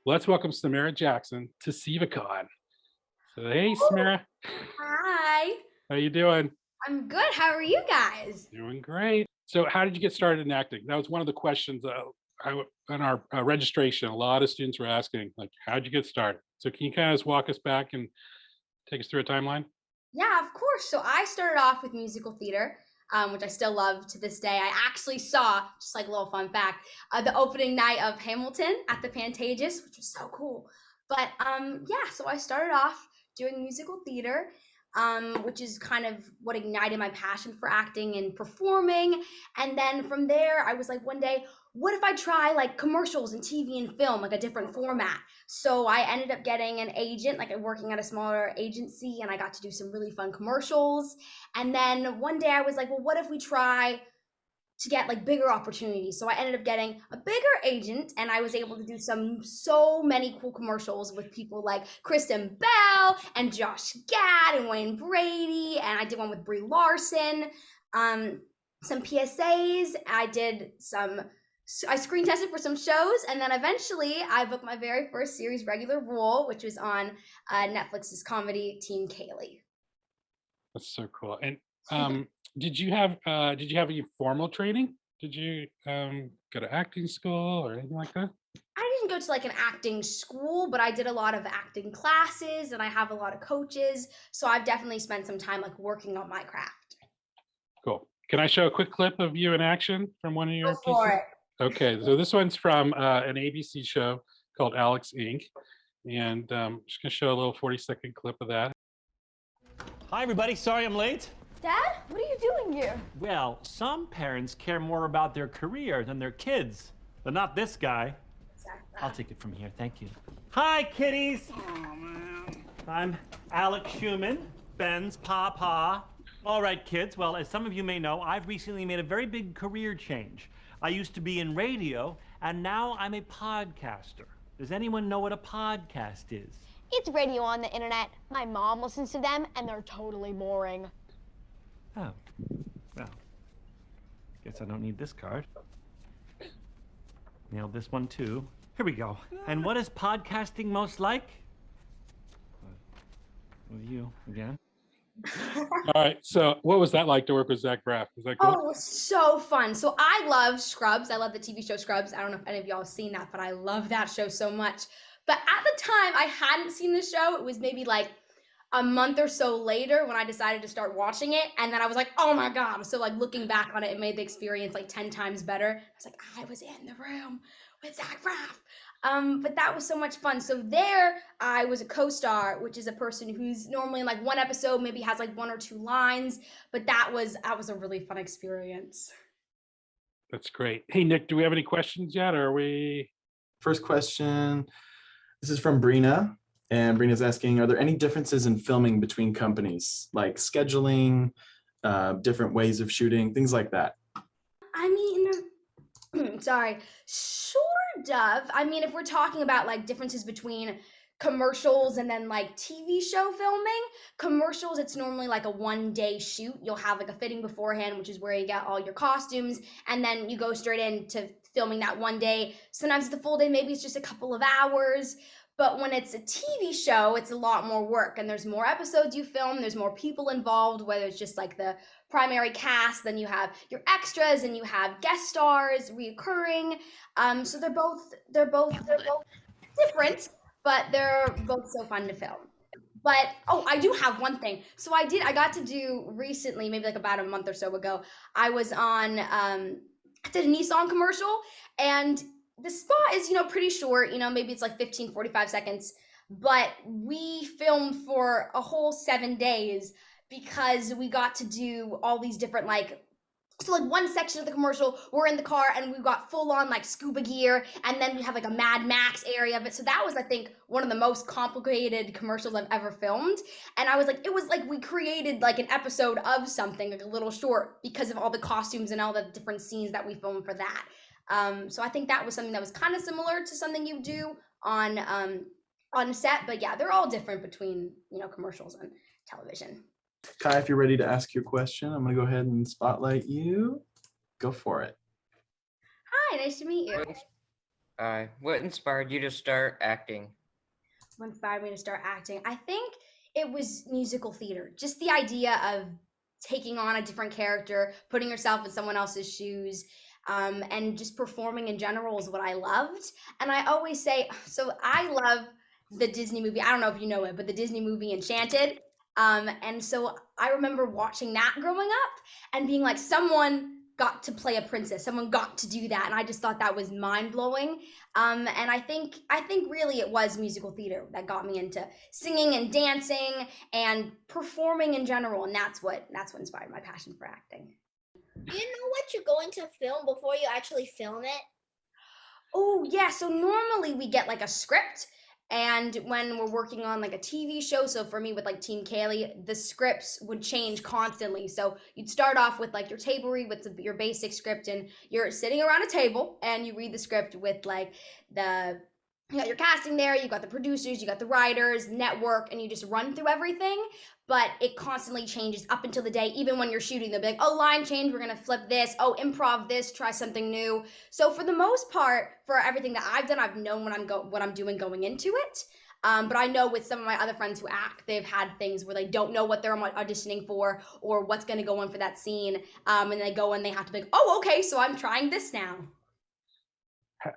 let's welcome Samara Jackson to SevaCon. So, hey, Samara, Hi, how you doing? I'm good. How are you guys? Doing great. So, how did you get started in acting? That was one of the questions in our registration. A lot of students were asking, like, how'd you get started? So, can you kind of just walk us back and take us through a timeline? Yeah, of course. So I started off with musical theater, which I still love to this day. I actually saw, just like a little fun fact, the opening night of Hamilton at the Pantages, which was so cool. But yeah, so I started off doing musical theater, which is kind of what ignited my passion for acting and performing. And then from there, I was like, one day, what if I try like commercials and TV and film, like a different format? So I ended up getting an agent, like working at a smaller agency, and I got to do some really fun commercials. And then one day I was like, well, what if we try to get like bigger opportunities? So I ended up getting a bigger agent, and I was able to do so many cool commercials with people like Kristen Bell and Josh Gad and Wayne Brady, and I did one with Brie Larson. Um, some PSAs. I screen tested for some shows, and then eventually I booked my very first series regular role, which was on Netflix's comedy Team Kaylee. That's so cool. And did you have any formal training? Did you go to acting school or anything like that? I didn't go to like an acting school, but I did a lot of acting classes, and I have a lot of coaches. So I've definitely spent some time like working on my craft. Cool. Can I show a quick clip of you in action from one of Go your for pieces? it. Okay, so this one's from an ABC show called Alex Inc. And just gonna show a little 40-second clip of that. Hi, everybody. Sorry I'm late. Dad, what are you doing here? Well, some parents care more about their career than their kids, but not this guy. I'll take it from here. Thank you. Hi, kiddies. Oh, man. I'm Alex Schumann, Ben's papa. All right, kids. Well, as some of you may know, I've recently made a very big career change. I used to be in radio, and now I'm a podcaster. Does anyone know what a podcast is? It's radio on the internet. My mom listens to them, and they're totally boring. Oh, well, guess I don't need this card. Nailed this one too. Here we go. And what is podcasting most like? With you again. All right. So, what was that like to work with Zach Braff? Was that good? Oh, it was so fun. So I love Scrubs. I love the TV show Scrubs. I don't know if any of y'all have seen that, but I love that show so much. But at the time, I hadn't seen the show. It was maybe like a month or so later when I decided to start watching it. And then I was like, oh my God. So like looking back on it, it made the experience like 10 times better. I was like, I was in the room with Zach Braff. But that was so much fun. So there I was a co-star, which is a person who's normally in like one episode, maybe has like one or two lines. But that was a really fun experience. That's great. Hey, Nick, do we have any questions yet? Or are we? First question, this is from Brina, and Brina's asking, are there any differences in filming between companies, like scheduling, different ways of shooting, things like that? I mean, sorry, sort of. I mean, if we're talking about like differences between commercials and then like TV show filming, commercials, it's normally like a 1 day shoot. You'll have like a fitting beforehand, which is where you get all your costumes, and then you go straight into filming that 1 day. Sometimes it's the full day, maybe it's just a couple of hours. But when it's a TV show, it's a lot more work, and there's more episodes you film, there's more people involved, whether it's just like the primary cast, then you have your extras, and you have guest stars, reoccurring. So they're both different, but they're both so fun to film. But oh, I do have one thing. So I got to do recently, maybe like about a month or so ago, I was on I did a Nissan commercial, and the spot is, pretty short, maybe it's like 15, 45 seconds, but we filmed for a whole 7 days because we got to do all these different so like one section of the commercial, we're in the car and we got full on like scuba gear, and then we have like a Mad Max area of it. So that was, I think, one of the most complicated commercials I've ever filmed. And it was like we created like an episode of something, like a little short, because of all the costumes and all the different scenes that we filmed for that. So I think that was something that was kind of similar to something you do on set, but yeah, they're all different between commercials and television. Kai, if you're ready to ask your question, I'm going to go ahead and spotlight you. Go for it. Hi, nice to meet you. What inspired you to start acting? What inspired me to start acting? I think it was musical theater. Just the idea of taking on a different character, putting yourself in someone else's shoes, and just performing in general is what I loved. And I always say, so I love the Disney movie. I don't know if you know it, but the Disney movie Enchanted. And so I remember watching that growing up and being like, someone got to play a princess, someone got to do that, and I just thought that was mind blowing. And I think really it was musical theater that got me into singing and dancing and performing in general, and that's what inspired my passion for acting. Do you know what you're going to film before you actually film it? Oh yeah, so normally we get like a script, and when we're working on like a TV show, so for me with like Team Kaylee, the scripts would change constantly. So you'd start off with like your table read with your basic script, and you're sitting around a table and you read the script with like you got your casting there, you got the producers, you got the writers, network, and you just run through everything. But it constantly changes up until the day. Even when you're shooting, they'll be like, oh, line change, we're gonna flip this. Oh, improv this, try something new. So for the most part, for everything that I've done, I've known what I'm doing going into it. But I know with some of my other friends who act, they've had things where they don't know what they're auditioning for or what's gonna go on for that scene. And they go and they have to be like, oh, okay, so I'm trying this now.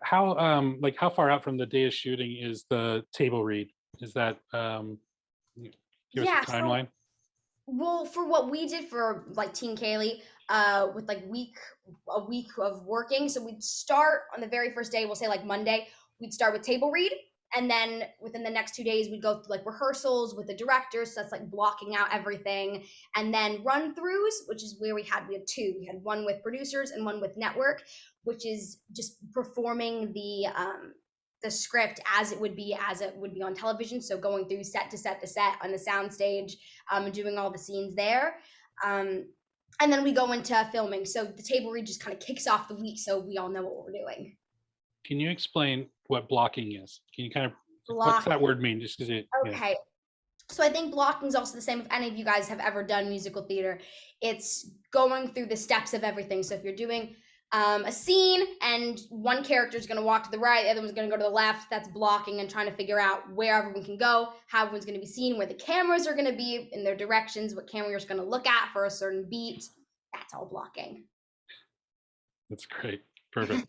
How far out from the day of shooting is the table read? Is that give us a timeline? Well, for what we did for like Team Kaylee, with like a week of working, so we'd start on the very first day, we'll say like Monday, we'd start with table read, and then within the next 2 days, we'd go through like rehearsals with the directors, so that's like blocking out everything, and then run throughs, which is where we had two. We had one with producers and one with network, which is just performing the script as it would be on television. So going through set to set to set on the sound stage, and doing all the scenes there. And then we go into filming. So the table read just kind of kicks off the week, so we all know what we're doing. Can you explain what blocking is? Can you kind of, what's that word mean? Just because Okay. So I think blocking is also the same if any of you guys have ever done musical theater. It's going through the steps of everything. So if you're doing a scene and one character is going to walk to the right, the other one's going to go to the left, that's blocking and trying to figure out where everyone can go, how everyone's going to be seen, where the cameras are going to be in their directions, what camera you're going to look at for a certain beat. That's all blocking. That's great. Perfect.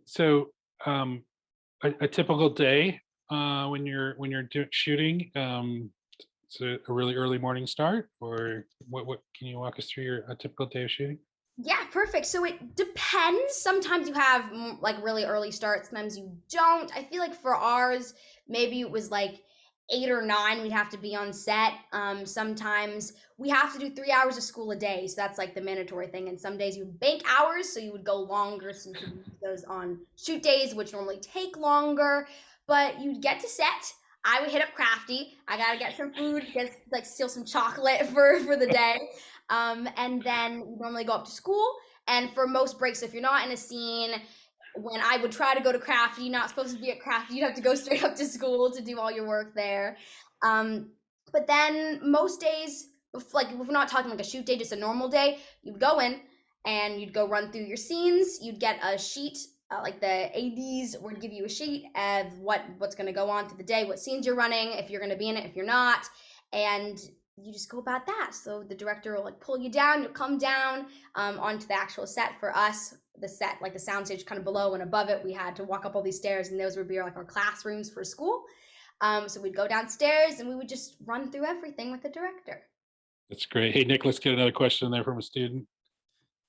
So a typical day when you're shooting, it's a really early morning start, or what can you walk us through a typical day of shooting? Yeah, perfect. So it depends. Sometimes you have like really early starts, sometimes you don't. I feel like for ours, maybe it was like 8 or 9 we'd have to be on set. Sometimes we have to do 3 hours of school a day, so that's like the mandatory thing. And some days you would bank hours, so you would go longer, so you could use those on shoot days, which normally take longer. But you'd get to set. I would hit up Crafty. I gotta get some food, steal some chocolate for the day. And then we normally go up to school. And for most breaks, if you're not in a scene, when I would try to go to Crafty, you're not supposed to be at Crafty, you'd have to go straight up to school to do all your work there. But then most days, if we're not talking like a shoot day, just a normal day, you'd go in and you'd go run through your scenes. You'd get a sheet, like the ADs would give you a sheet of what's going to go on through the day, what scenes you're running, if you're going to be in it, if you're not, and you just go about that. So the director will like pull you down, you'll come down onto the actual set. For us, the set, like the soundstage kind of below and above it, we had to walk up all these stairs, and those would be like our classrooms for school. So we'd go downstairs and we would just run through everything with the director. That's great. Hey, Nick, let's get another question there from a student.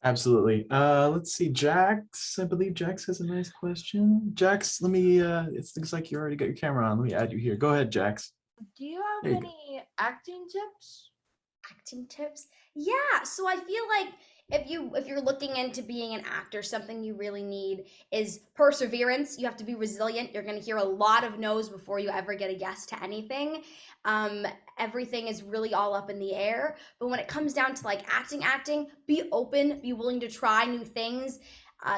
Absolutely. Let's see, Jax. I believe Jax has a nice question. Jax, let me, it looks like you already got your camera on. Let me add you here. Go ahead, Jax. Do you have any acting tips? Acting tips? Yeah, so I feel like if you're looking into being an actor, something you really need is perseverance. You have to be resilient. You're going to hear a lot of no's before you ever get a yes to anything. Everything is really all up in the air. But when it comes down to like acting, be open, be willing to try new things.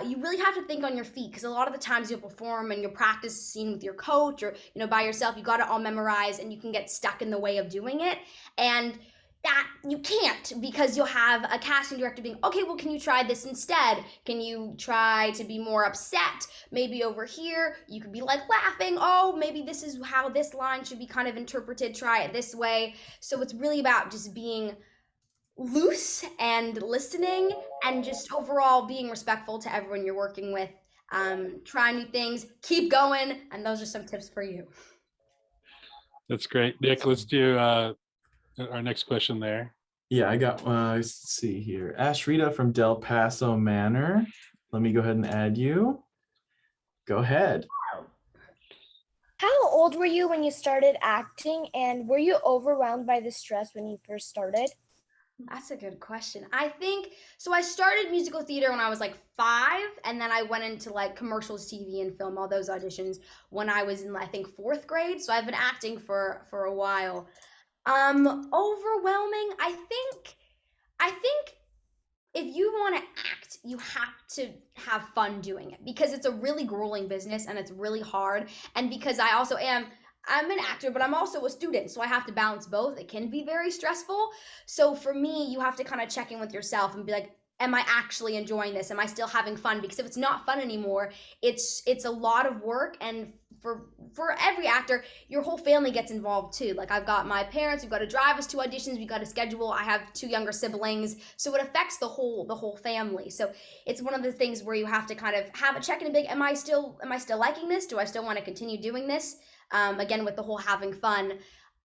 You really have to think on your feet, because a lot of the times you'll perform and you'll practice a scene with your coach or by yourself. You got it all memorized, and you can get stuck in the way of doing it. And that you can't, because you'll have a casting director being, okay, well, can you try this instead? Can you try to be more upset? Maybe over here, you could be like laughing. Oh, maybe this is how this line should be kind of interpreted. Try it this way. So it's really about just being loose and listening and just overall being respectful to everyone you're working with. Try new things, keep going. And those are some tips for you. That's great. Nick, let's do our next question there. Yeah, I got, let's see here. Ashrita from Del Paso Manor. Let me go ahead and add you. Go ahead. How old were you when you started acting, and were you overwhelmed by the stress when you first started? That's a good question. I think so. I started musical theater when I was like 5, and then I went into like commercials, TV, and film, all those auditions when I was in, I think, 4th grade. So I've been acting for a while. Overwhelming. I think if you want to act, you have to have fun doing it, because it's a really grueling business and it's really hard. And because I'm an actor, but I'm also a student, so I have to balance both. It can be very stressful. So for me, you have to kind of check in with yourself and be like, am I actually enjoying this? Am I still having fun? Because if it's not fun anymore, it's a lot of work. And for every actor, your whole family gets involved too. Like, I've got my parents, we've got to drive us to auditions, we've got to schedule. I have 2 younger siblings, so it affects the whole family. So it's one of the things where you have to kind of have a check in and be like, am I still liking this? Do I still want to continue doing this? Again, with the whole having fun.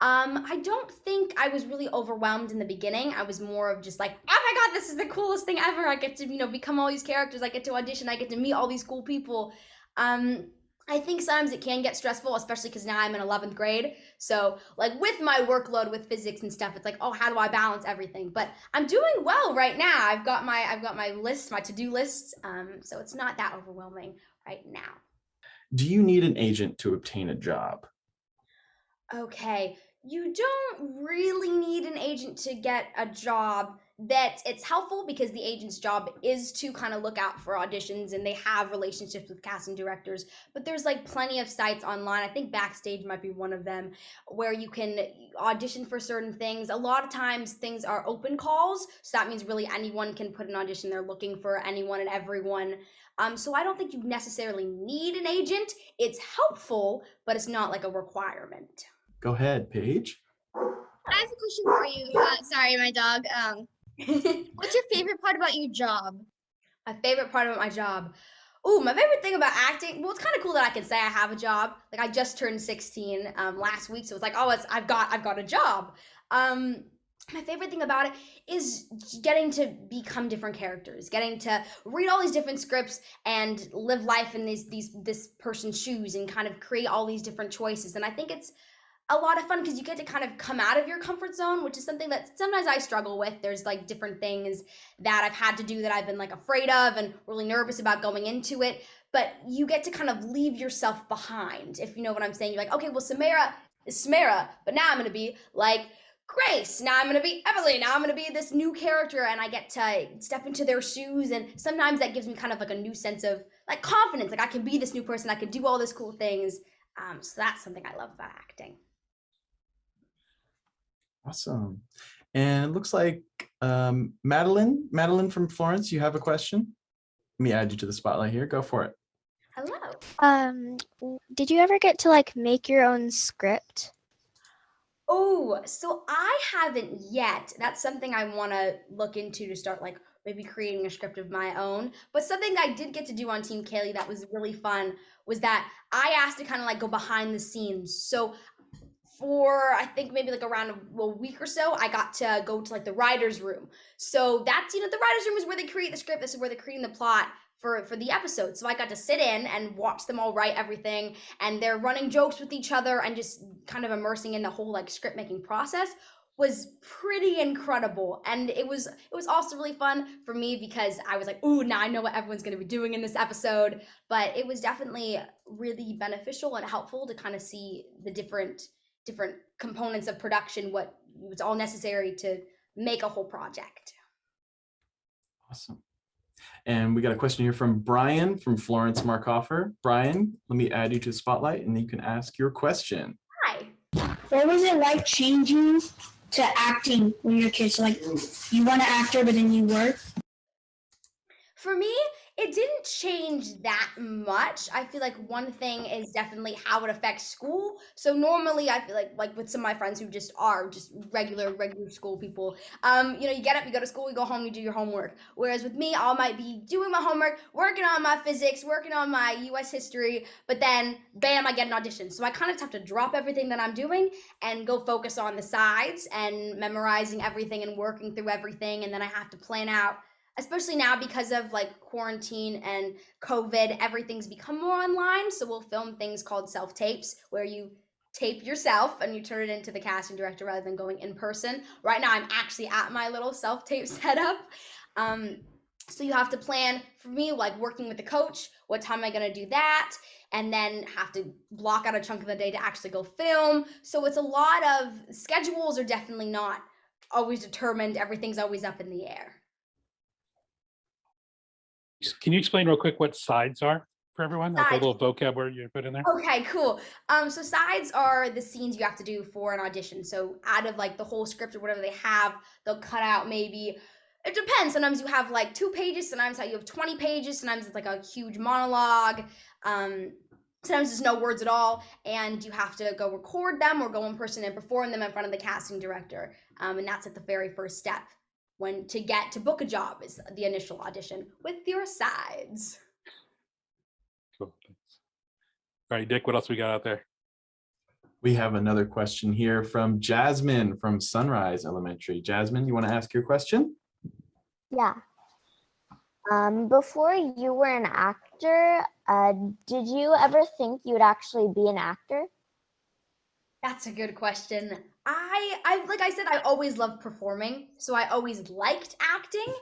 I don't think I was really overwhelmed in the beginning. I was more of just like, oh my God, this is the coolest thing ever. I get to, become all these characters. I get to audition. I get to meet all these cool people. I think sometimes it can get stressful, especially because now I'm in 11th grade. So like with my workload with physics and stuff, it's like, oh, how do I balance everything? But I'm doing well right now. I've got my list, my to-do lists. So it's not that overwhelming right now. Do you need an agent to obtain a job? Okay, you don't really need an agent to get a job. That it's helpful because the agent's job is to kind of look out for auditions, and they have relationships with casting directors. But there's like plenty of sites online. I think Backstage might be one of them, where you can audition for certain things. A lot of times things are open calls, so that means really anyone can put an audition. They're looking for anyone and everyone. So I don't think you necessarily need an agent. It's helpful, but it's not like a requirement. Go ahead, Paige. I have a question for you. Sorry, my dog. What's your favorite part about your job? My favorite part about my job. Ooh, my favorite thing about acting. Well, it's kind of cool that I can say I have a job. Like, I just turned 16 last week, so it's like, oh, I've got a job. My favorite thing about it is getting to become different characters, getting to read all these different scripts and live life in this person's shoes and kind of create all these different choices. And I think it's a lot of fun because you get to kind of come out of your comfort zone, which is something that sometimes I struggle with. There's like different things that I've had to do that I've been like afraid of and really nervous about going into it. But you get to kind of leave yourself behind, if you know what I'm saying. You're like, okay, well, Samara is Samara, but now I'm going to be like Grace. Now I'm going to be Emily. Now I'm going to be this new character, and I get to step into their shoes. And sometimes that gives me kind of like a new sense of like confidence. Like, I can be this new person. I can do all these cool things. So that's something I love about acting. Awesome. And it looks like Madeline from Florence, you have a question? Let me add you to the spotlight here. Go for it. Hello. Did you ever get to like make your own script? Oh, so I haven't yet. That's something I want to look into to start like maybe creating a script of my own. But something I did get to do on Team Kaylee that was really fun was that I asked to kind of like go behind the scenes. So for I think maybe like around a week or so, I got to go to like the writer's room. So that's, the writer's room is where they create the script. This is where they're creating the plot for the episode. So I got to sit in and watch them all write everything, and they're running jokes with each other and just kind of immersing in the whole like script making process. Was pretty incredible. And it was also really fun for me because I was like, ooh, now I know what everyone's going to be doing in this episode. But it was definitely really beneficial and helpful to kind of see the different components of production, what was all necessary to make a whole project. Awesome. And we got a question here from Brian from Florence Markhofer. Brian, let me add you to the spotlight and you can ask your question. Hi. What was it like changing to acting when you're kids? So, like, you want an actor, but then you were. For me, it didn't change that much. I feel like one thing is definitely how it affects school. So normally I feel like with some of my friends who just are just regular school people, you get up, you go to school, you go home, you do your homework. Whereas with me, I might be doing my homework, working on my physics, working on my US history, but then bam, I get an audition. So I kind of have to drop everything that I'm doing and go focus on the sides and memorizing everything and working through everything. And then I have to plan out, especially now because of like quarantine and COVID, everything's become more online. So we'll film things called self-tapes where you tape yourself and you turn it into the casting director rather than going in person. Right now I'm actually at my little self-tape setup. So you have to plan, for me, like working with the coach, what time am I gonna do that? And then have to block out a chunk of the day to actually go film. So it's a lot of, schedules are definitely not always determined. Everything's always up in the air. Can you explain real quick what sides are for everyone? Like a Sides. little vocab word you put in there? Okay, cool. So sides are the scenes you have to do for an audition. So out of like the whole script or whatever they have, they'll cut out maybe, it depends. Sometimes you have like 2 pages, sometimes you have 20 pages, sometimes it's like a huge monologue. Sometimes there's no words at all, and you have to go record them or go in person and perform them in front of the casting director. And that's at the very first step. When to get to book a job is the initial audition with your sides. Cool. Thanks. All right, Dick, what else we got out there? We have another question here from Jasmine from Sunrise Elementary. Jasmine, you want to ask your question? Yeah. Before you were an actor, did you ever think you would actually be an actor? That's a good question. I like I said, I always loved performing, so I always liked acting,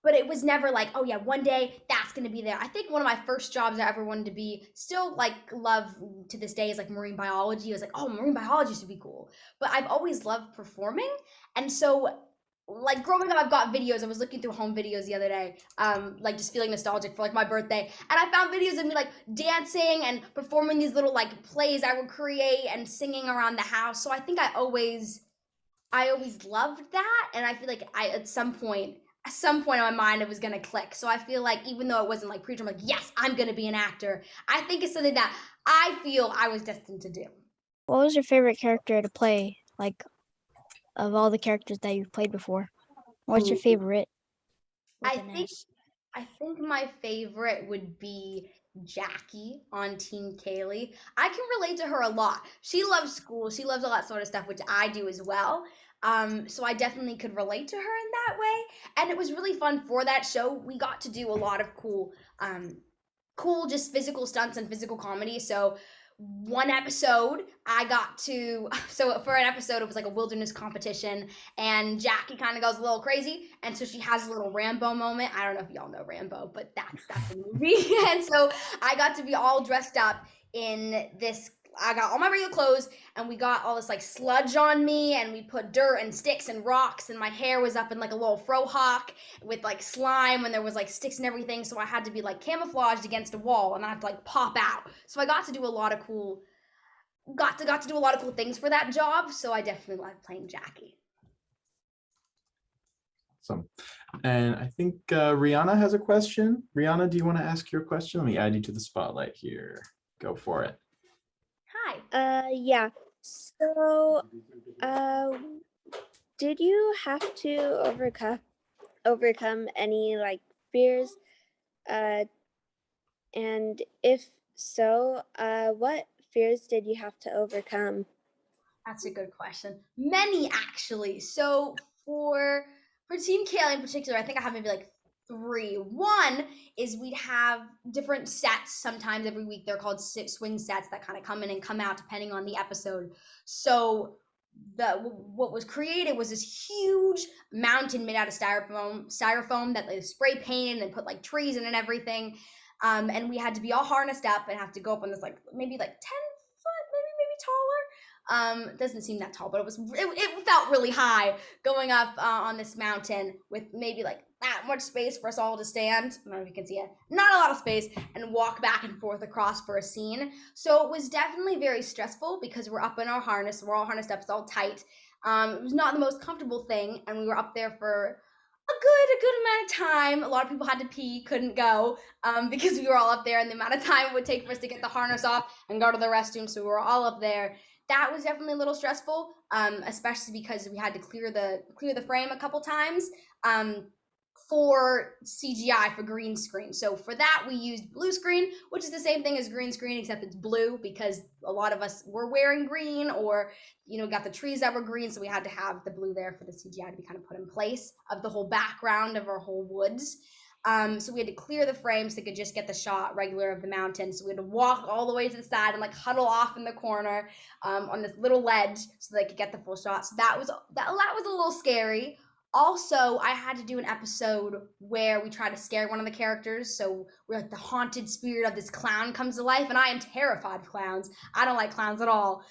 but it was never like, oh yeah, one day that's gonna be there. I think one of my first jobs I ever wanted to be, still like love to this day, is like marine biology. I was like, oh, marine biology should be cool. But I've always loved performing, and so like growing up, I've got videos. I was looking through home videos the other day, like just feeling nostalgic for like my birthday, and I found videos of me like dancing and performing these little like plays I would create and singing around the house. So I think I always loved that, and I feel like at some point in my mind it was gonna click. So I feel like even though it wasn't like preacher, I'm like, yes, I'm gonna be an actor. I think it's something that I feel I was destined to do. What was your favorite character to play? Like, of all the characters that you've played before, what's your favorite? I think my favorite would be Jackie on Team Kaylee. I can relate to her a lot. She loves school. She loves all that sort of stuff, which I do as well. So I definitely could relate to her in that way. And it was really fun for that show. We got to do a lot of cool just physical stunts and physical comedy. So one episode so for an episode it was like a wilderness competition, and Jackie kind of goes a little crazy, and so she has a little Rambo moment. I don't know if y'all know Rambo, but that's a movie. And so I got to be all dressed up in this. I got all my regular clothes, and we got all this like sludge on me, and we put dirt and sticks and rocks, and my hair was up in like a little frohawk with like slime, and there was like sticks and everything. So I had to be like camouflaged against a wall, and I had to like pop out. So I got to do a lot of cool, got to do a lot of cool things for that job. So I definitely loved playing Jackie. Awesome. And I think Rihanna has a question. Rihanna, do you want to ask your question? Let me add you to the spotlight here. Go for it. Hi. Yeah. So, did you have to overcome any like fears? And if so, what fears did you have to overcome? That's a good question. Many, actually. So for Team Kaylee in particular, I think I have maybe like 3. One is we'd have different sets sometimes every week. They're called swing sets that kind of come in and come out depending on the episode. So what was created was this huge mountain made out of styrofoam that they spray painted and put like trees in and everything. And we had to be all harnessed up and have to go up on this like maybe like 10 foot, maybe taller, It doesn't seem that tall, but it felt really high going up on this mountain with maybe like that much space for us all to stand. I don't know if you can see it. Not a lot of space, and walk back and forth across for a scene. So it was definitely very stressful because we're up in our harness. We're all harnessed up. It's all tight. It was not the most comfortable thing, and we were up there for a good amount of time. A lot of people had to pee, couldn't go because we were all up there, and the amount of time it would take for us to get the harness off and go to the restroom. So we were all up there. That was definitely a little stressful, especially because we had to clear the frame a couple times for CGI, for green screen. So for that, we used blue screen, which is the same thing as green screen, except it's blue because a lot of us were wearing green, or got the trees that were green, so we had to have the blue there for the CGI to be kind of put in place of the whole background of our whole woods. So we had to clear the frame so they could just get the shot regular of the mountain. So we had to walk all the way to the side and like huddle off in the corner on this little ledge so they could get the full shot. So that was a little scary. Also, I had to do an episode where we tried to scare one of the characters. So we're like the haunted spirit of this clown comes to life, and I am terrified of clowns. I don't like clowns at all.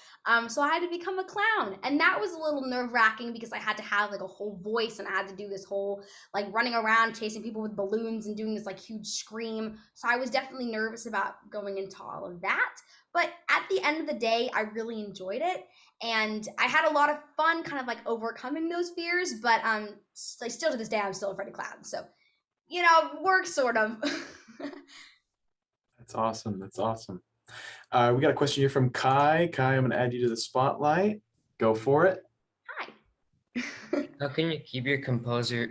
So I had to become a clown, and that was a little nerve-wracking because I had to have like a whole voice, and I had to do this whole like running around chasing people with balloons and doing this like huge scream. So I was definitely nervous about going into all of that. But at the end of the day, I really enjoyed it. And I had a lot of fun kind of like overcoming those fears, but like still to this day, I'm still afraid of clowns. So, works sort of. That's awesome. That's awesome. We got a question here from Kai. Kai, I'm going to add you to the spotlight. Go for it. Hi. How can you keep your composure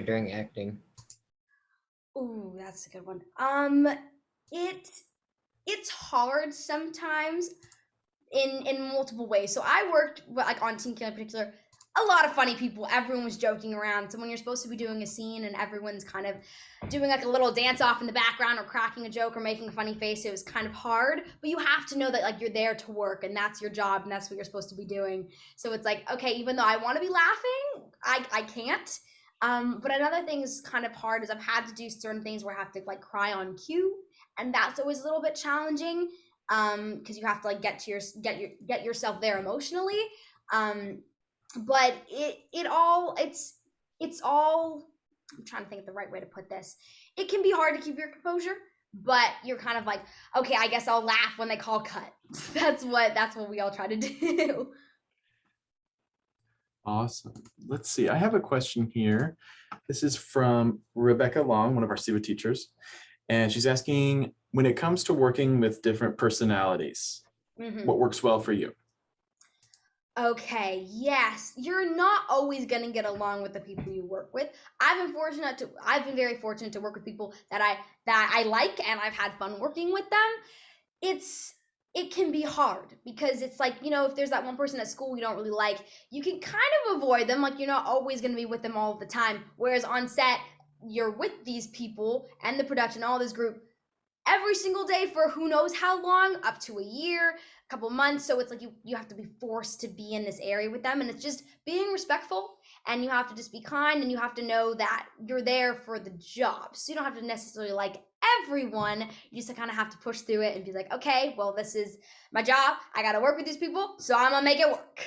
during acting? Ooh, that's a good one. It's hard sometimes in multiple ways. So I worked like on Teen Killer in particular, a lot of funny people. Everyone was joking around. So when you're supposed to be doing a scene and everyone's kind of doing like a little dance off in the background or cracking a joke or making a funny face, it was kind of hard. But you have to know that like you're there to work and that's your job and that's what you're supposed to be doing. So it's like, okay, even though I want to be laughing, I can't. But another thing is kind of hard is I've had to do certain things where I have to like cry on cue, and that's always a little bit challenging because you have to like get yourself there emotionally. But it's all, I'm trying to think of the right way to put this. It can be hard to keep your composure, but you're kind of like, okay, I guess I'll laugh when they call cut. That's what we all try to do. Awesome. Let's see. I have a question here. This is from Rebecca Long, one of our SIVA teachers. And she's asking, when it comes to working with different personalities, what works well for you? Okay, yes. You're not always going to get along with the people you work with. I've been very fortunate to work with people that I like, and I've had fun working with them. It can be hard because it's like, if there's that one person at school you don't really like, you can kind of avoid them. Like, you're not always going to be with them all the time. Whereas on set, you're with these people and the production, all this group, every single day for who knows how long, up to a year, a couple months. So it's like you have to be forced to be in this area with them. And it's just being respectful, and you have to just be kind, and you have to know that you're there for the job. So you don't have to necessarily like everyone. You just kind of have to push through it and be like, okay, well, this is my job. I got to work with these people, so I'm going to make it work.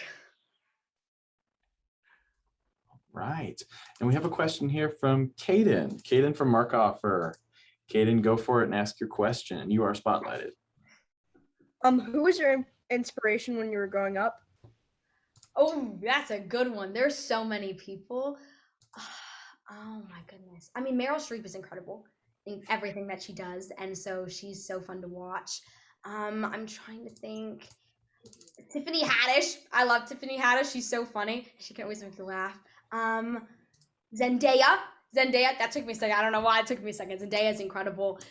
Right. And we have a question here from Caden. Caden from Markoffer. Caden, go for it and ask your question. You are spotlighted. Who was your inspiration when you were growing up? Oh, that's a good one. There's so many people. Oh my goodness. I mean, Meryl Streep is incredible in everything that she does, and so she's so fun to watch. I'm trying to think. Tiffany Haddish. I love Tiffany Haddish. She's so funny. She can always make you laugh. Zendaya, that took me a second. I don't know why it took me a second. Zendaya is incredible.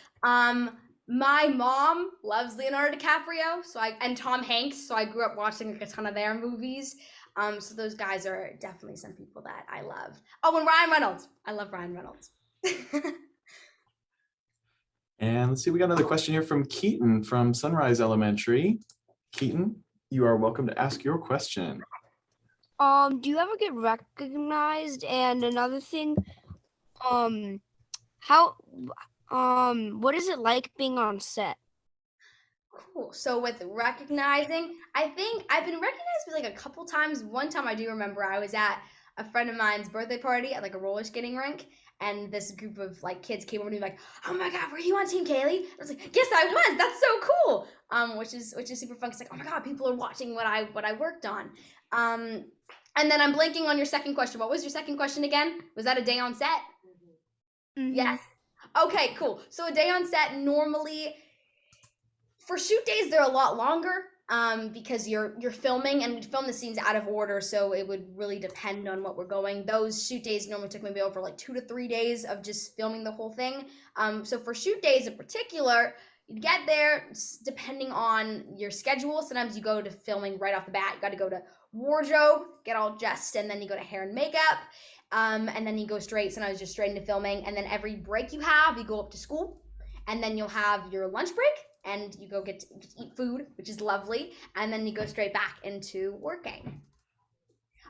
My mom loves Leonardo DiCaprio, and Tom Hanks, so I grew up watching like a ton of their movies. So those guys are definitely some people that I love. Oh, and Ryan Reynolds. I love Ryan Reynolds. And let's see, we got another question here from Keaton from Sunrise Elementary. Keaton, you are welcome to ask your question. Do you ever get recognized? And another thing, what is it like being on set? Cool. So with recognizing, I think I've been recognized like a couple times. One time I do remember I was at a friend of mine's birthday party at like a roller skating rink, and this group of like kids came over to me like, "Oh my God, were you on Team Kaylee?" I was like, "Yes, I was. That's so cool." Which is super fun. It's like, "Oh my God, people are watching what I worked on." And then I'm blanking on your second question. What was your second question again? Was that a day on set? Yes. Okay, cool. So a day on set normally for shoot days they're a lot longer because you're filming and we film the scenes out of order, so it would really depend on what we're going. Those shoot days normally took maybe over like 2 to 3 days of just filming the whole thing. So for shoot days in particular, you get there depending on your schedule. Sometimes you go to filming right off the bat. You got to go to wardrobe, get all dressed, and then you go to hair and makeup. And then you go sometimes just straight into filming. And then every break you have, you go up to school. And then you'll have your lunch break and you go get to eat food, which is lovely. And then you go straight back into working.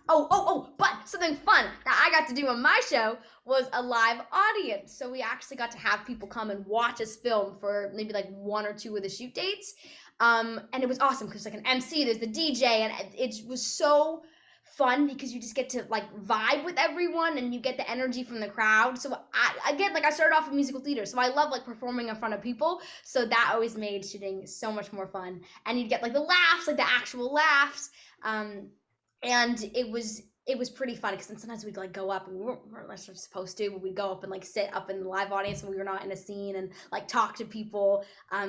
But something fun that I got to do on my show was a live audience. So we actually got to have people come and watch us film for maybe like 1 or 2 of the shoot dates. And it was awesome because like an MC, there's the DJ, and it was so fun because you just get to like vibe with everyone and you get the energy from the crowd. So I started off in musical theater, so I love like performing in front of people. So that always made shooting so much more fun. And you'd get like the laughs, like the actual laughs. And it was pretty fun because then sometimes we'd like go up and we weren't necessarily supposed to, but we'd go up and like sit up in the live audience when we were not in a scene and like talk to people.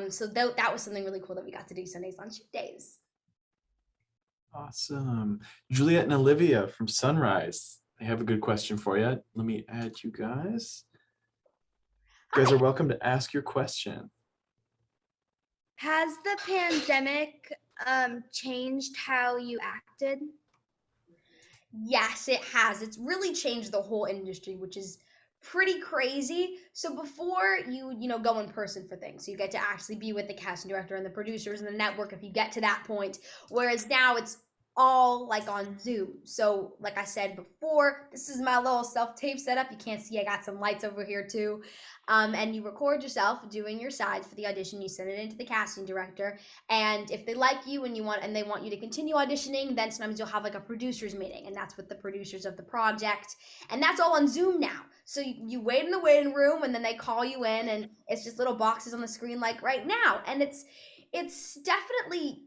So that was something really cool that we got to do Sundays on shoot days. Awesome. Juliet and Olivia from Sunrise. I have a good question for you. Let me add you guys. You guys are welcome to ask your question. Has the pandemic changed how you acted? Yes, it has. It's really changed the whole industry, which is pretty crazy. So before you go in person for things, so you get to actually be with the casting director and the producers and the network if you get to that point. Whereas now it's all like on Zoom. So like I said before, this is my little self-tape setup. You can't see I got some lights over here too. And you record yourself doing your sides for the audition. You send it into the casting director, and if they like you and they want you to continue auditioning, then sometimes you'll have like a producers meeting, and that's with the producers of the project, and that's all on Zoom now. So you wait in the waiting room, and then they call you in, and it's just little boxes on the screen like right now, and it's definitely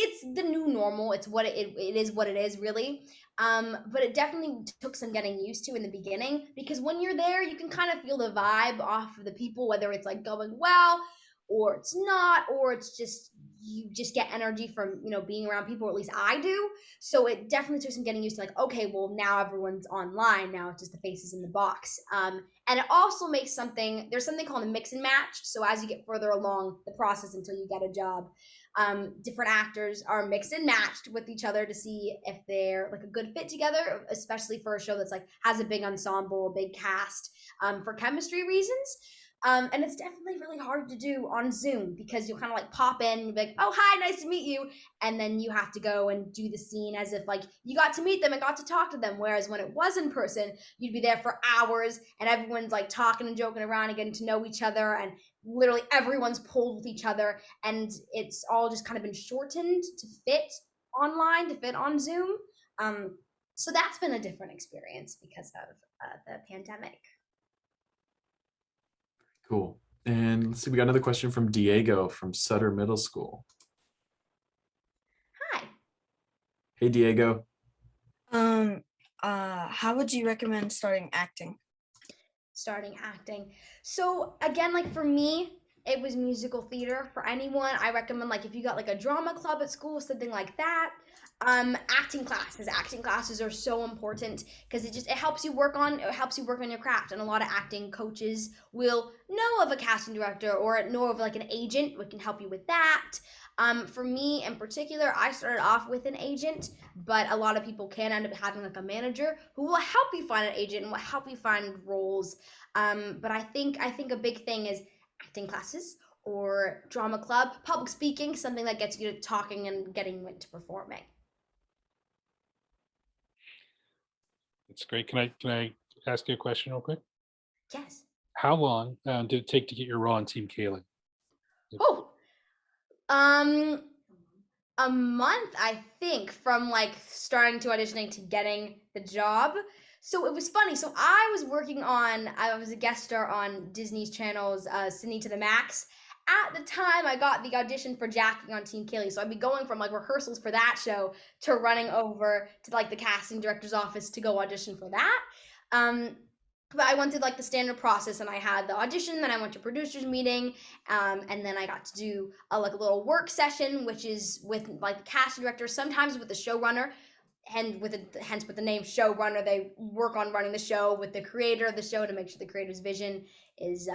it's the new normal. It's what it is what it is really. But it definitely took some getting used to in the beginning, because when you're there, you can kind of feel the vibe off of the people, whether it's like going well or it's not, or it's just you just get energy from being around people, or at least I do. So it definitely took some getting used to, like, okay, well now everyone's online, now it's just the faces in the box. And it also makes there's something called a mix and match. So as you get further along the process until you get a job, different actors are mixed and matched with each other to see if they're like a good fit together, especially for a show that's like has a big ensemble, a big cast, for chemistry reasons. And it's definitely really hard to do on Zoom, because you'll kind of like pop in and be like, "Oh, hi, nice to meet you." And then you have to go and do the scene as if like you got to meet them and got to talk to them. Whereas when it was in person, you'd be there for hours and everyone's like talking and joking around and getting to know each other, and literally everyone's pulled with each other, and it's all just kind of been shortened to fit online, to fit on Zoom. So that's been a different experience because of the pandemic. Cool. And let's see, we got another question from Diego from Sutter Middle School. Hi. Hey, Diego. How would you recommend starting acting? So again, like for me, it was musical theater. For anyone, I recommend like if you got like a drama club at school, something like that. Acting classes are so important because it helps you work on your craft, and a lot of acting coaches will know of a casting director or know of like an agent who can help you with that. For me in particular, I started off with an agent, but a lot of people can end up having like a manager who will help you find an agent and will help you find roles. But I think a big thing is acting classes or drama club, public speaking, something that gets you to talking and getting into performing. That's great. Can I ask you a question real quick? Yes. How long did it take to get your role on Team Kaylee? Oh, a month, I think, from like starting to auditioning to getting the job. So it was funny. So I was a guest star on Disney's channel's Sydney to the Max. At the time, I got the audition for Jackie on Team Kaylee. So I'd be going from like rehearsals for that show to running over to like the casting director's office to go audition for that. But I went through like the standard process, and I had the audition, then I went to producers meeting, and then I got to do a little work session, which is with like the casting director, sometimes with the showrunner, and hence with the name showrunner, they work on running the show with the creator of the show to make sure the creator's vision is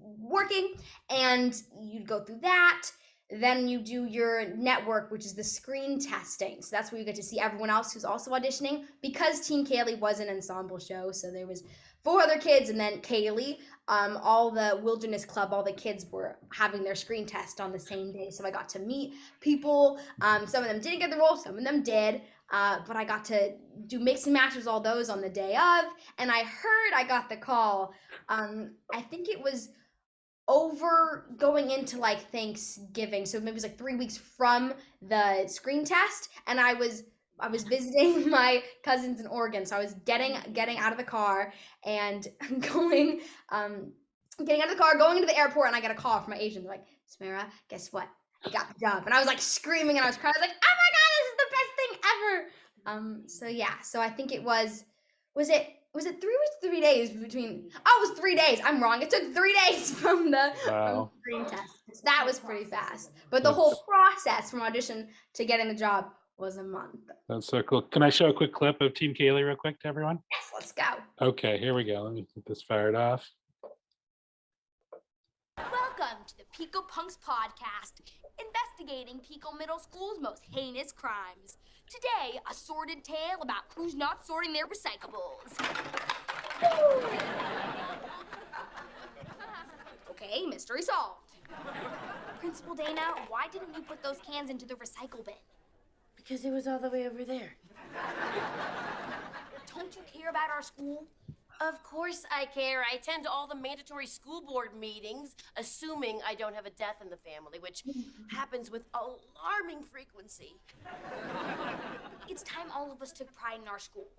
working, and you go through that. Then you do your network, which is the screen testing. So that's where you get to see everyone else who's also auditioning. Because Team Kaylee was an ensemble show, so there was 4 other kids and then Kaylee. All the Wilderness Club, all the kids were having their screen test on the same day. So I got to meet people. Some of them didn't get the role, some of them did. But I got to do mix and match with all those on the day of. And I heard I got the call. I think it was over going into like Thanksgiving, so maybe it was like 3 weeks from the screen test, and I was visiting my cousins in Oregon, so I was getting out of the car and going into the airport, and I got a call from my agent like, Samara, guess what? I got the job. And I was like screaming and I was crying. I was like, oh my god, this is the best thing ever. So yeah, so I think it was it 3 weeks, 3 days between? Oh, it was 3 days. I'm wrong. It took 3 days from the screen test. So that was pretty fast. But the whole process from audition to getting the job was a month. That's so cool. Can I show a quick clip of Team Kaylee real quick to everyone? Yes, let's go. Okay, here we go. Let me get this fired off. Welcome to the Pico Punks podcast, investigating Pico Middle School's most heinous crimes. Today, a sordid tale about who's not sorting their recyclables. Okay, mystery solved. Principal Dana, why didn't you put those cans into the recycle bin? Because it was all the way over there. Don't you care about our school? Of course I care. I attend all the mandatory school board meetings, assuming I don't have a death in the family, which happens with alarming frequency. It's time all of us took pride in our school.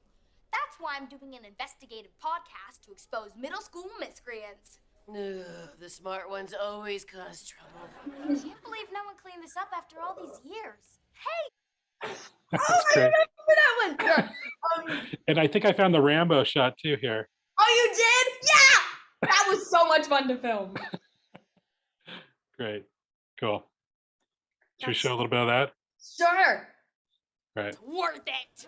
That's why I'm doing an investigative podcast to expose middle school miscreants. Ugh, the smart ones always cause trouble. I can't believe no one cleaned this up after all these years. Hey! That's great. I remember that one. And I think I found the Rambo shot too here. Oh, you did? Yeah! That was so much fun to film. Great. Cool. Should we show a little bit of that? Sure. Right. Worth it!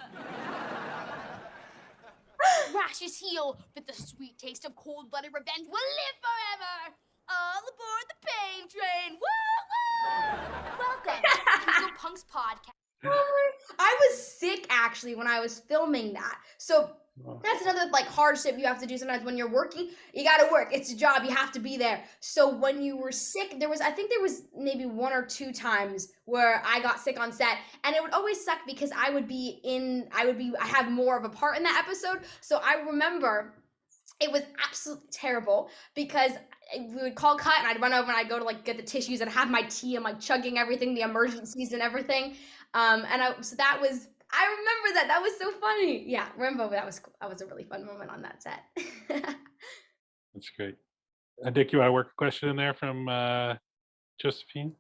Rash's heel with the sweet taste of cold-blooded revenge will live forever! All aboard the pain train! Woo woo! Welcome to the Pico Punks podcast. I was sick actually when I was filming that. So that's another like hardship you have to do sometimes when you're working. You got to work. It's a job. You have to be there. So when you were sick, I think there was maybe 1 or 2 times where I got sick on set, and it would always suck because I have more of a part in that episode. So I remember it was absolutely terrible because we would call cut and I'd run over and I'd go to like get the tissues and have my tea and like chugging everything, the emergencies and everything. I remember that. That was so funny. Yeah, Rambo, that was cool. That was a really fun moment on that set. That's great. Dick, you want to work a question in there from Josephine?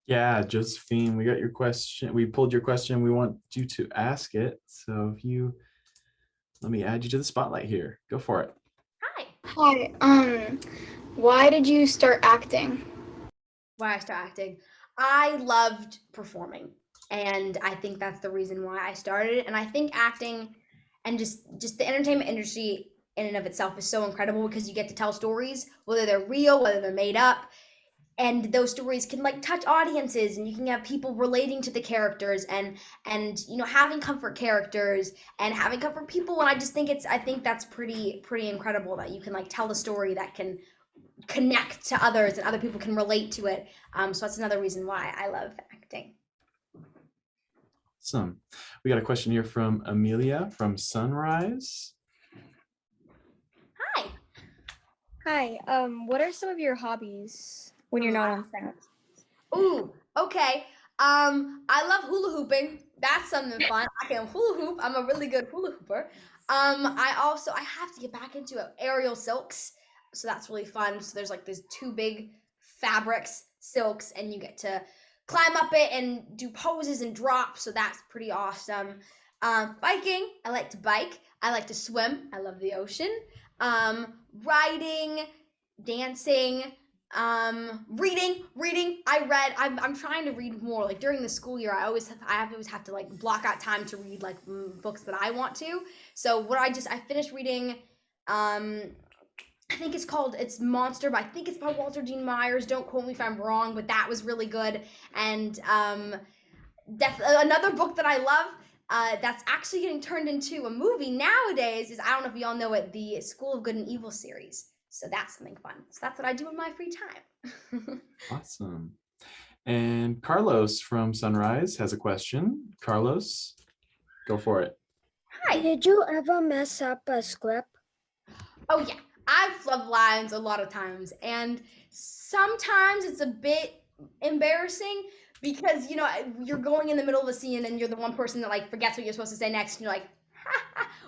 Yeah, Josephine, we got your question. We pulled your question. We want you to ask it. So let me add you to the spotlight here. Go for it. Hi. Why did you start acting? Why I started acting? I loved performing, and I think that's the reason why I started. And I think acting and just the entertainment industry in and of itself is so incredible because you get to tell stories, whether they're real, whether they're made up, and those stories can like touch audiences, and you can have people relating to the characters and having comfort characters and having comfort people. And I think that's pretty incredible that you can like tell a story that can connect to others and other people can relate to it. So that's another reason why I love acting. Awesome. We got a question here from Amelia from Sunrise. Hi. What are some of your hobbies when you're not on set? Ooh, okay. I love hula hooping. That's something fun. I can hula hoop. I'm a really good hula hooper. I have to get back into aerial silks. So that's really fun. So there's like these two big fabrics, silks, and you get to climb up it and do poses and drops. So that's pretty awesome. Biking. I like to bike. I like to swim. I love the ocean. Riding, dancing, reading. I'm trying to read more. Like during the school year, I always have to like block out time to read like books that I want to. So I finished reading, I think it's Monster, but I think it's by Walter Dean Myers. Don't quote me if I'm wrong, but that was really good. And another book that I love that's actually getting turned into a movie nowadays is, I don't know if y'all know it, the School of Good and Evil series. So that's something fun. So that's what I do in my free time. Awesome. And Carlos from Sunrise has a question. Carlos, go for it. Hi. Did you ever mess up a script? Oh yeah, I've flubbed lines a lot of times, and sometimes it's a bit embarrassing because, you know, you're going in the middle of a scene and you're the one person that like forgets what you're supposed to say next, and you're like,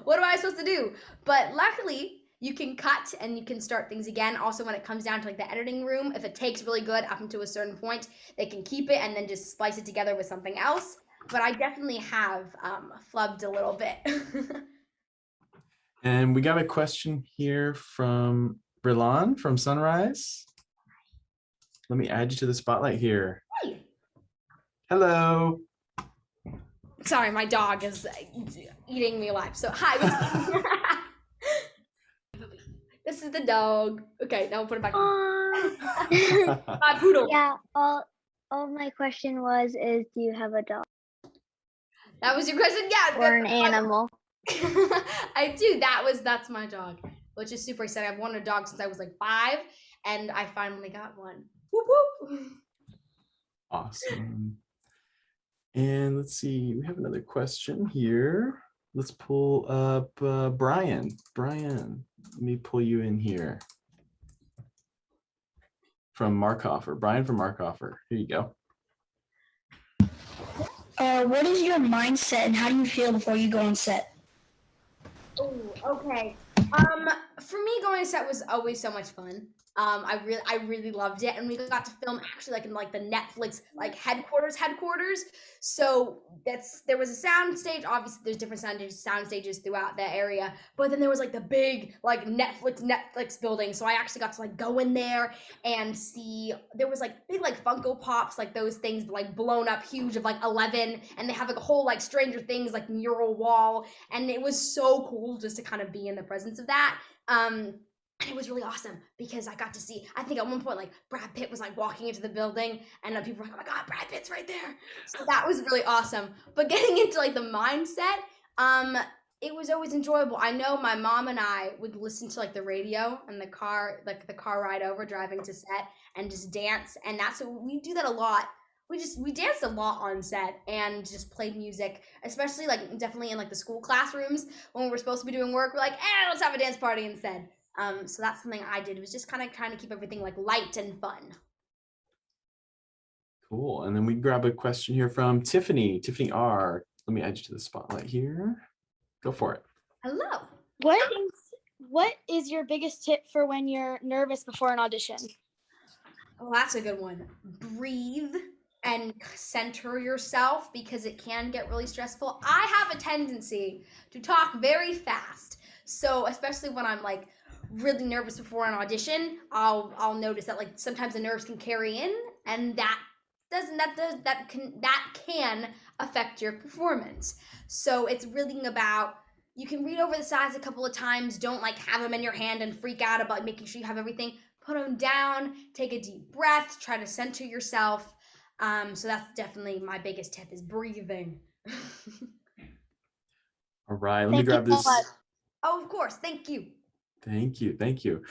what am I supposed to do? But luckily, you can cut and you can start things again. Also, when it comes down to like the editing room, if it takes really good up until a certain point, they can keep it and then just splice it together with something else. But I definitely have flubbed a little bit. And we got a question here from Brilan from Sunrise. Let me add you to the spotlight here. Hey. Hello. Sorry, my dog is eating me alive. So hi. This is the dog. Okay, now we'll put it back on. My poodle. Yeah, all my question was is do you have a dog? That was your question? Yeah. Or an animal. I do. That's my dog, which is super exciting. I've wanted a dog since I was like 5, and I finally got one. Whoop whoop. Awesome. And let's see, we have another question here. Let's pull up Brian. Brian, let me pull you in here. From Markhofer. Brian from Markhofer. Here you go. What is your mindset and how do you feel before you go on set? Oh, okay. For me, going to set was always so much fun. I really loved it, and we got to film actually like in like the Netflix like headquarters. So there was a sound stage. Obviously, there's different sound stages throughout the area, but then there was like the big like Netflix building. So I actually got to like go in there and see. There was like big like Funko Pops, like those things, but like blown up huge of like 11, and they have like a whole like Stranger Things like mural wall, and it was so cool just to kind of be in the presence of that. And it was really awesome because I got to see, I think at one point, like Brad Pitt was like walking into the building and people were like, oh my God, Brad Pitt's right there. So that was really awesome. But getting into like the mindset, it was always enjoyable. I know my mom and I would listen to like the radio in the car, like the car ride over driving to set and just dance. And that's what we do that a lot. We danced a lot on set and just played music, especially like definitely in like the school classrooms when we're supposed to be doing work. We're like, let's have a dance party instead. So that's something I did. It was just kind of trying to keep everything like light and fun. Cool. And then we grab a question here from Tiffany. Tiffany R. Let me add you to the spotlight here. Go for it. Hello. What is your biggest tip for when you're nervous before an audition? Oh, that's a good one. Breathe and center yourself because it can get really stressful. I have a tendency to talk very fast. So especially when I'm like really nervous before an audition, I'll notice that like sometimes the nerves can carry in, and that can affect your performance. So it's really about, you can read over the sides a couple of times. Don't like have them in your hand and freak out about making sure you have everything. Put them down, take a deep breath, try to center yourself. So that's definitely my biggest tip is breathing. All right, let me grab this. Oh, of course. Thank you. Thank you. Thank you.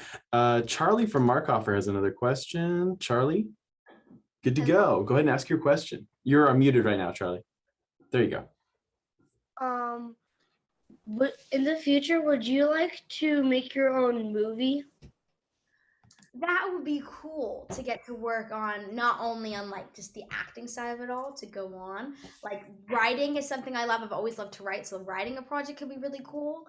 Charlie from Markhofer has another question. Charlie, good to go. Go ahead and ask your question. You're unmuted right now, Charlie. There you go. In the future, would you like to make your own movie? That would be cool to get to work on, not only on like just the acting side of it all, to go on. Like writing is something I love. I've always loved to write, so writing a project could be really cool.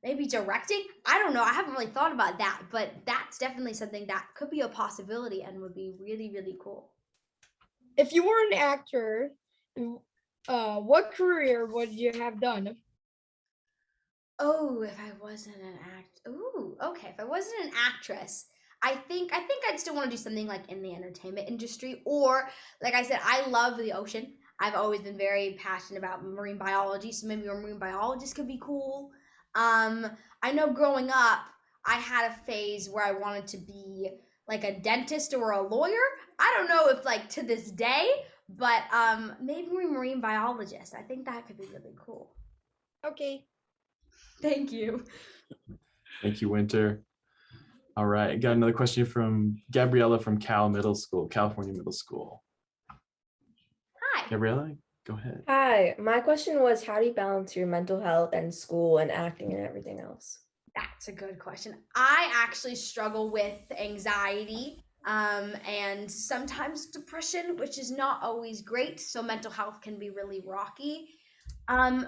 Maybe directing. I don't know. I haven't really thought about that, but that's definitely something that could be a possibility and would be really, really cool. If you were an actor, what career would you have done? Oh, if I wasn't an ooh, okay. If I wasn't an actress, I think I'd still want to do something like in the entertainment industry, or like I said, I love the ocean. I've always been very passionate about marine biology, so maybe a marine biologist could be cool. I know growing up, I had a phase where I wanted to be like a dentist or a lawyer. I don't know if like to this day, but maybe a marine biologist. I think that could be really cool. Okay. Thank you. Thank you, Winter. All right, got another question from Gabriella from California Middle School. Hi. Gabriella, go ahead. Hi, my question was, how do you balance your mental health and school and acting and everything else? That's a good question. I actually struggle with anxiety and sometimes depression, which is not always great. So mental health can be really rocky.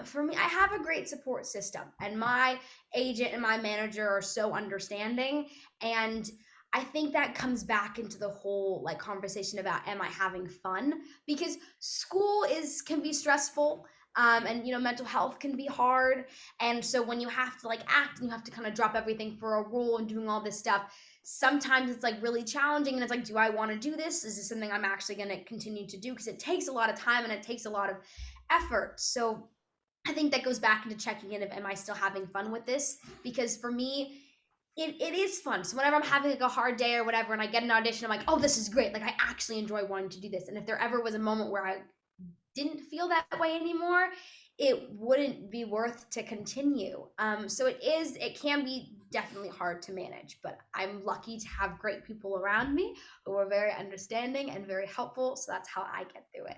For me, I have a great support system, and my agent and my manager are so understanding. And I think that comes back into the whole like conversation about, am I having fun? Because school can be stressful. And mental health can be hard. And so when you have to like act and you have to kind of drop everything for a role and doing all this stuff, sometimes it's like really challenging. And it's like, do I want to do this? Is this something I'm actually going to continue to do? Because it takes a lot of time and it takes a lot of effort. So I think that goes back into checking in of, am I still having fun with this? Because for me, it is fun. So whenever I'm having like a hard day or whatever, and I get an audition, I'm like, oh, this is great. Like I actually enjoy wanting to do this. And if there ever was a moment where I didn't feel that way anymore, it wouldn't be worth to continue. So it can be definitely hard to manage, but I'm lucky to have great people around me who are very understanding and very helpful. So that's how I get through it.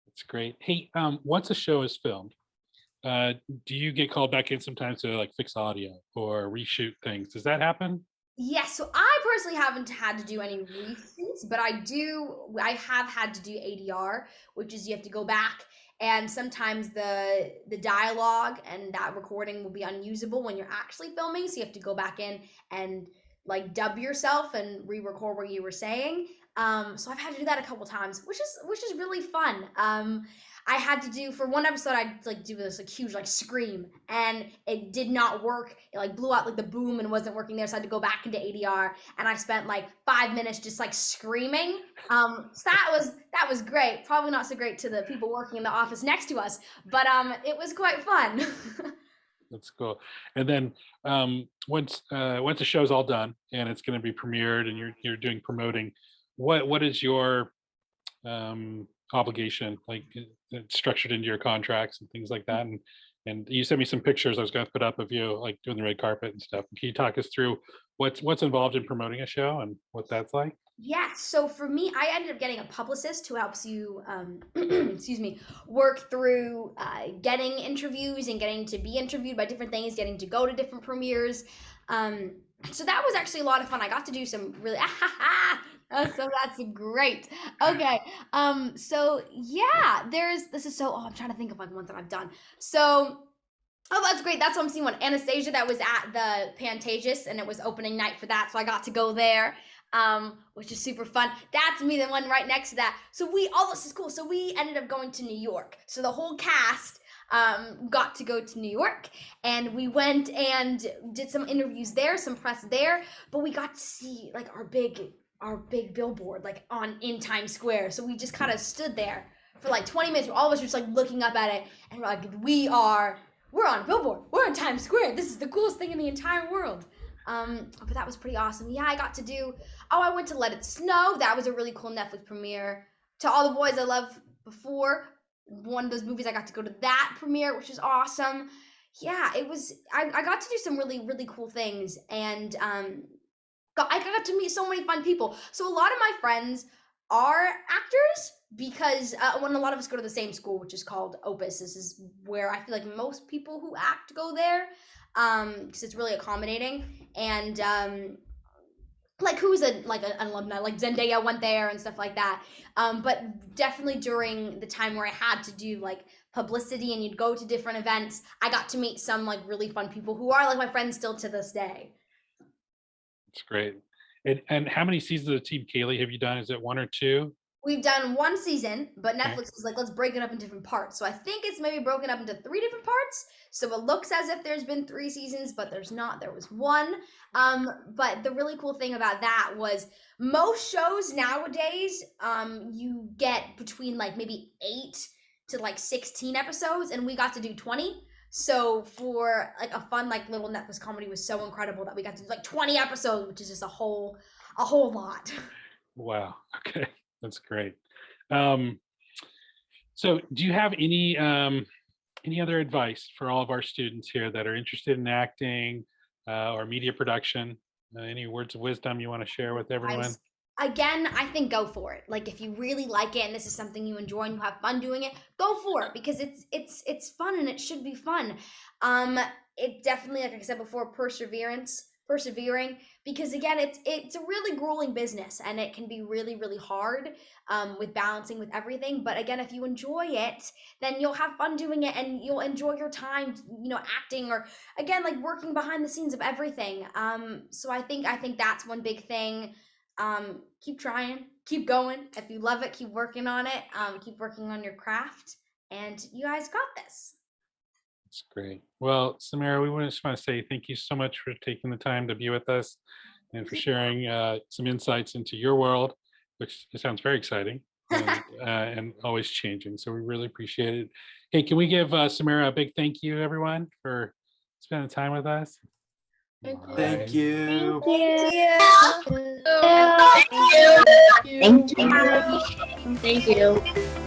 That's great. Hey, once a show is filmed, do you get called back in sometimes to like fix audio or reshoot things? Does that happen? Yes, so I personally haven't had to do any reshoots, but I have had to do ADR, which is you have to go back, and sometimes the dialogue and that recording will be unusable when you're actually filming, so you have to go back in and like dub yourself and re-record what you were saying. So I've had to do that a couple times, which is really fun. I had to do, for one episode, I'd like do this like huge like scream, and it did not work. It like blew out like the boom and wasn't working there, so I had to go back into ADR, and I spent like 5 minutes just like screaming. So that was great. Probably not so great to the people working in the office next to us, but it was quite fun. That's cool. And then once the show's all done and it's going to be premiered and you're doing promoting, what is your obligation, like structured into your contracts and things like that? And you sent me some pictures I was going to put up of you like doing the red carpet and stuff. Can you talk us through what's involved in promoting a show and what that's like? Yeah, so for me, I ended up getting a publicist who helps you, excuse me, work through getting interviews and getting to be interviewed by different things, getting to go to different premieres. So that was actually a lot of fun. I got to do some really, so that's great. Okay, so yeah, I'm trying to think of like ones that I've done. So, oh, that's great. That's what I'm seeing one. Anastasia, that was at the Pantages, and it was opening night for that, so I got to go there. Which is super fun. That's me, the one right next to that. So this is cool. So we ended up going to New York. So the whole cast got to go to New York, and we went and did some interviews there, some press there, but we got to see like our big billboard like in Times Square. So we just kind of stood there for like 20 minutes. All of us were just like looking up at it, and we're like, we're on a billboard. We're in Times Square. This is the coolest thing in the entire world. But that was pretty awesome. Yeah, I went to Let It Snow. That was a really cool Netflix premiere. To All the Boys I Loved Before, one of those movies, I got to go to that premiere, which is awesome. Yeah, I got to do some really, really cool things, and I got to meet so many fun people. So a lot of my friends are actors, because when a lot of us go to the same school, which is called Opus, this is where I feel like most people who act go there, because it's really accommodating. And like who's an alumni, like Zendaya went there and stuff like that. But definitely during the time where I had to do like publicity and you'd go to different events, I got to meet some like really fun people who are like my friends still to this day. It's great. And how many seasons of Team Kaylee have you done? Is it 1 or 2? We've done 1 season, but Okay. Netflix was like, let's break it up in different parts. So I think it's maybe broken up into 3 different parts. So it looks as if there's been 3 seasons, but there's not. There was 1. But the really cool thing about that was most shows nowadays, you get between like maybe 8 to like 16 episodes, and we got to do 20. So for like a fun like little Netflix comedy was so incredible that we got to do like 20 episodes, which is just a whole lot. Wow. Okay. That's great. So do you have any other advice for all of our students here that are interested in acting or media production? Any words of wisdom you want to share with everyone? Again, I think go for it. Like if you really like it and this is something you enjoy and you have fun doing it, go for it because it's fun and it should be fun. It definitely, like I said before, persevering, because again, it's a really grueling business and it can be really, really hard with balancing with everything. But again, if you enjoy it, then you'll have fun doing it and you'll enjoy your time, acting or again, like working behind the scenes of everything. So I think that's one big thing. Keep trying, keep going. If you love it, keep working on it. Keep working on your craft, and you guys got this. That's great. Well, Samara, we just want to say thank you so much for taking the time to be with us and for sharing some insights into your world, which sounds very exciting and always changing. So we really appreciate it. Hey, can we give Samara a big thank you, everyone, for spending time with us? Thank you. Thank you. Thank you.